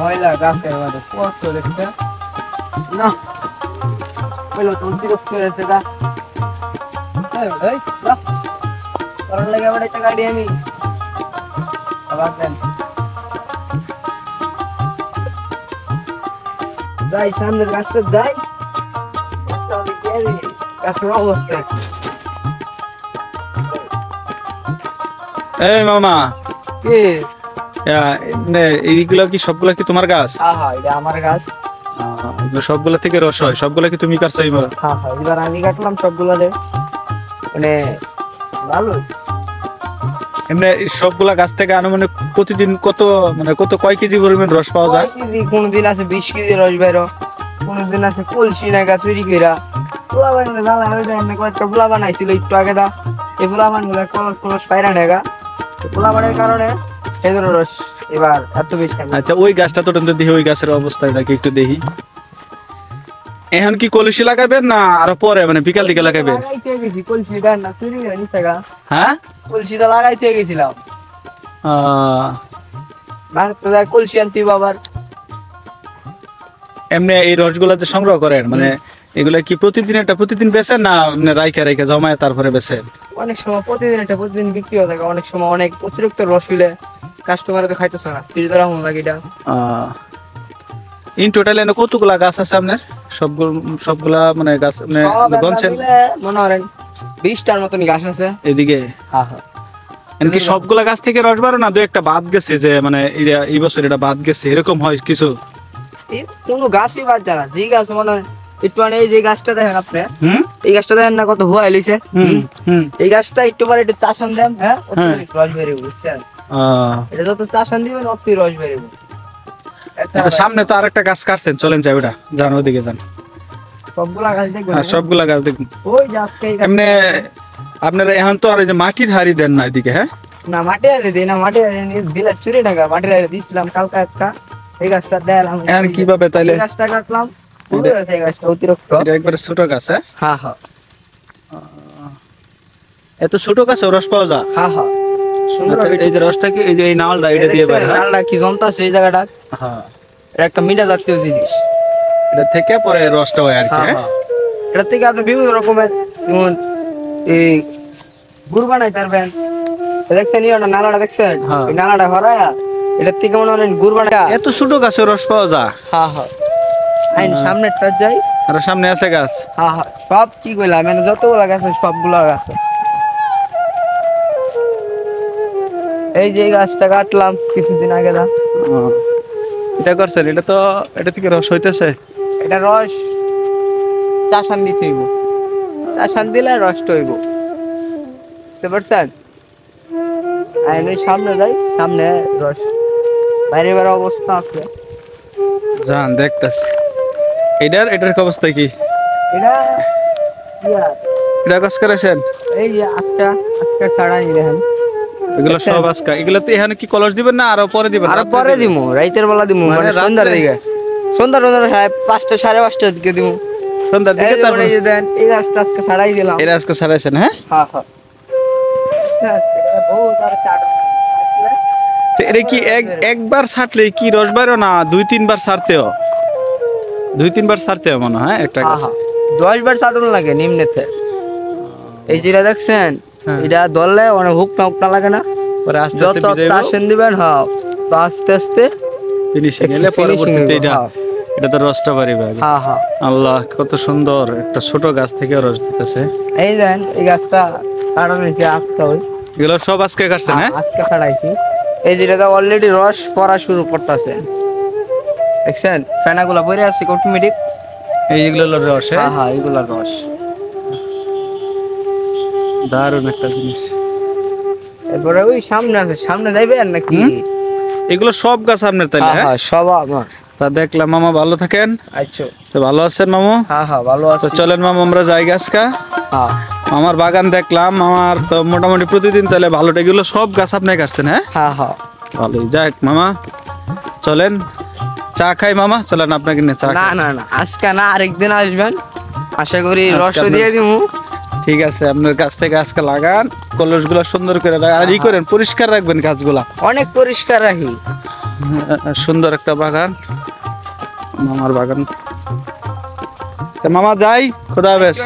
ময়লা গাছের মধ্যে কত দেখছে না বলো তো বিরক্ত হয়েছে গা এই না করার লাগে আবার একটা গাড়ি আমি আবার দেন যাই সামনের গাছটা যাই গাছের অবস্থা এই মামা কি এইগুলা কি সবগুলা কি তোমার গাছ? এটা আমার গাছ। সবগুলা থেকে রস হয়? সবগুলা কি তুমি কাটছো এবার? এবার আমি কাটলাম সবগুলা মানে ভালো। এমনি সবগুলা গাছ থেকে আনুমানিক প্রতিদিন কত মানে কয় কেজি পরিমাণ রস পাওয়া যায়? কোনদিন আছে 20 কেজি রস বাইরো, কোনদিন আছে কলসি নাগা চুরি কইরা পোলা বানাইলে জ্বালা হয়ে যায়। না কয়েকটা পোলা বানাইছিল একটু আগে দা এই পোলা বানগুলা কলস পায়রা নেগা পোলা বানার কারণে এদের রস এবার এত বেশি। আচ্ছা ওই গাছটা তো দেখি, ওই গাছের অবস্থায় নাকি একটু দেখি। এখন কি কলসি লাগাবেন না আরো পরে মানে বিকাল দিকে লাগাবেন? লাগাইতে গেছি কলসিটা না চুরি করে নিছে গা। হ্যাঁ কলসিটা লাগাইতে গেছিলাম না তো কলসি আনতে বাবার। এমনি এই রসগুলা যে সংগ্রহ করেন মানে এগুলা কি প্রতিদিন বেচেন না রাইখা জমায় তারপরে বেচেন? অনেক সময় প্রতিদিন বিক্রি হয়ে থাকে, অনেক সময় অনেক অতিরিক্ত রস হইলে কাস্টমার তো খাইতেছে না, ফ্রিজ ধরা মন লাগে এটা। ইন টোটাল এনে কতগুলা গাছ আছে আপনার? সবগুলা মানে গাছ গনছেন মনে করেন 20টার মতন গাছ আছে এদিকে। এমনকি সবগুলা গাছ থেকে রস বারো না দু একটা বাদ গেছে যে মানে এই বছর এটা বাদ গেছে এরকম হয় কিছু? কোনো গাছই বাদ যায় না, যে গাছ মনে হয় একটু মানে এই যে গাছটা দেখেন আপনি, এই গাছটা দেখেন না কত হুয়া এলিছে। এই গাছটা একটু পরে একটু চাষান দেন, হ্যাঁ রস বেরিয়ে বুঝছেন। এটা যত চাষান দিবেন অত রস বেরিয়ে। সামনে তো আরেকটা গাছ কাটছেন, চলেন যাই ওটা যান ওদিকে যান। সবগুলা গাছ দেখবেন? সবগুলা গাছ দেখুন। ওই গাছকে এমনি আপনারা এখন তো আর এই যে মাটির হাড়ি দেন না এদিকে? হ্যাঁ না মাটি হাড়ি দিই না, মাটি হাড়ি দিলে চুরি টাকা মাটির হাড়ি দিয়েছিলাম কালকে একটা। এই গাছটা দেখালাম এখন কিভাবে তাইলে? গাছটা কাটলাম অতিরিক্ত একবারে ছোট গাছ? হ্যাঁ হ্যাঁ এত ছোট গাছে রস পাওয়া যায়? হ্যাঁ সুন্দর। এই যে রসটা কি এই যে এই নালটা এটা দিয়ে বাইরে? নালটা কি জমতাছে এই জায়গাটা? হ্যাঁ এটা একটা মিঠা জাতীয় জিনিস, এটা থেকে পরে রসটা হয় আর কি। এটা থেকে আপনি বিভিন্ন রকমের যেমন এই গুড় বানাইতে পারবেন। দেখছেন নালাটা দেখছেন? এই নালাটা ভরায়া এটা থেকে মনে করেন গুড় বানায়। এত ছোট গাছে রস পাওয়া যায়? আইন সামনেরটা যাই আর সামনে আছে গাছ? সব কি কইলাম মানে যতগুলা গাছ সবগুলা গাছ। এই যে গাছটা কাটলাম কিছুদিন আগে দা এটা করছেন, এটা থেকে রস হইতেছে? এটা রস চাষান দিতে হইব, চাষান দিলে রসটা হইব, বুঝতে পারছেন? আইন ওই সামনে যাই, সামনে রস বাইরে বাইরে অবস্থা আছে যান দেখতেছি। এটার অবস্থা কি? এটা কাজ করেছেন? এই যে আজকে ছাড়াই দেখেন এগুলো সব আজকা। এগুলো তো এখানে কি কলস দিবেন না আরো পরে দিবেন? আরো পরে দিমু, রাতের বেলা দিমু, মানে সন্ধ্যার দিকে। সন্ধ্যা 5টা 5:30টার দিকে দিমু, সন্ধ্যার দিকে। তারপরে এই যে দেন এই গাছটা আজকে ছাড়াই দিলাম। এটা আজকে ছাড়াইছেন? হ্যাঁ এটা কি একবার ছাড়লে কি রস বাইরো না 2-3 বার ছাড়তেও? 2-3 বার ছাড়তেও মনে হয় একটা গাছ। 10 বার ছাড়ানো লাগে নিম্নেতে। এই যেটা দেখছেন এটা ধরলে অনেক হুকনা লাগে না? পরে আস্তে আস্তে চাষেন দিবেন। তো আস্তে আস্তে ফিনিশিং এলে পরবর্তীতে এটা তো রসটা বাড়িবে। আল্লাহ কত সুন্দর একটা ছোট গাছ থেকে রস দিতেছে। এই দেন এই গাছটা কাটানো হয়েছে আজকে। এগুলো সব আজকে কাটছেন? হ্যাঁ আজকে কাটাইছি। এই যেটা অলরেডি রস পড়া শুরু করতেছে, দেখছেন ফেনাগুলা পরে আছে অটোমেটিক। এইগুলো রস? হ্যাঁ এইগুলা রস। দারুণ একটা জিনিস। এরপরে ওই সামনে আছে, সামনে যাইবেন নাকি? এগুলো সব গাছ আপনার তাইলে? হ্যাঁ সব আমার। তা দেখলাম মামা ভালো থাকেন। আচ্ছা তো ভালো আছেন মামু? হ্যাঁ ভালো আছি। তো চলেন মামা আমরা যাই গাছকা। আমার বাগান দেখলাম, আমার তো মোটামুটি প্রতিদিন তাহলে ভালোটা। এগুলো সব গাছ আপনি কাটছেন? হ্যাঁ ভালোই। যাক মামা চলেন চা খাই। মামা চলেন আপনাকে নিয়ে চা। না আজকে না, আরেকদিন আসবেন, আশা করি রস দিয়ে দিমু। ঠিক আছে, আপনার গাছ থেকে আজকে লাগান, কলস গুলা সুন্দর করে আর করেন, পরিষ্কার রাখবেন গাছগুলা। অনেক পরিষ্কার রাখি। সুন্দর একটা বাগান, মামার বাগান। তা মামা যাই, খোদা হাফেজ।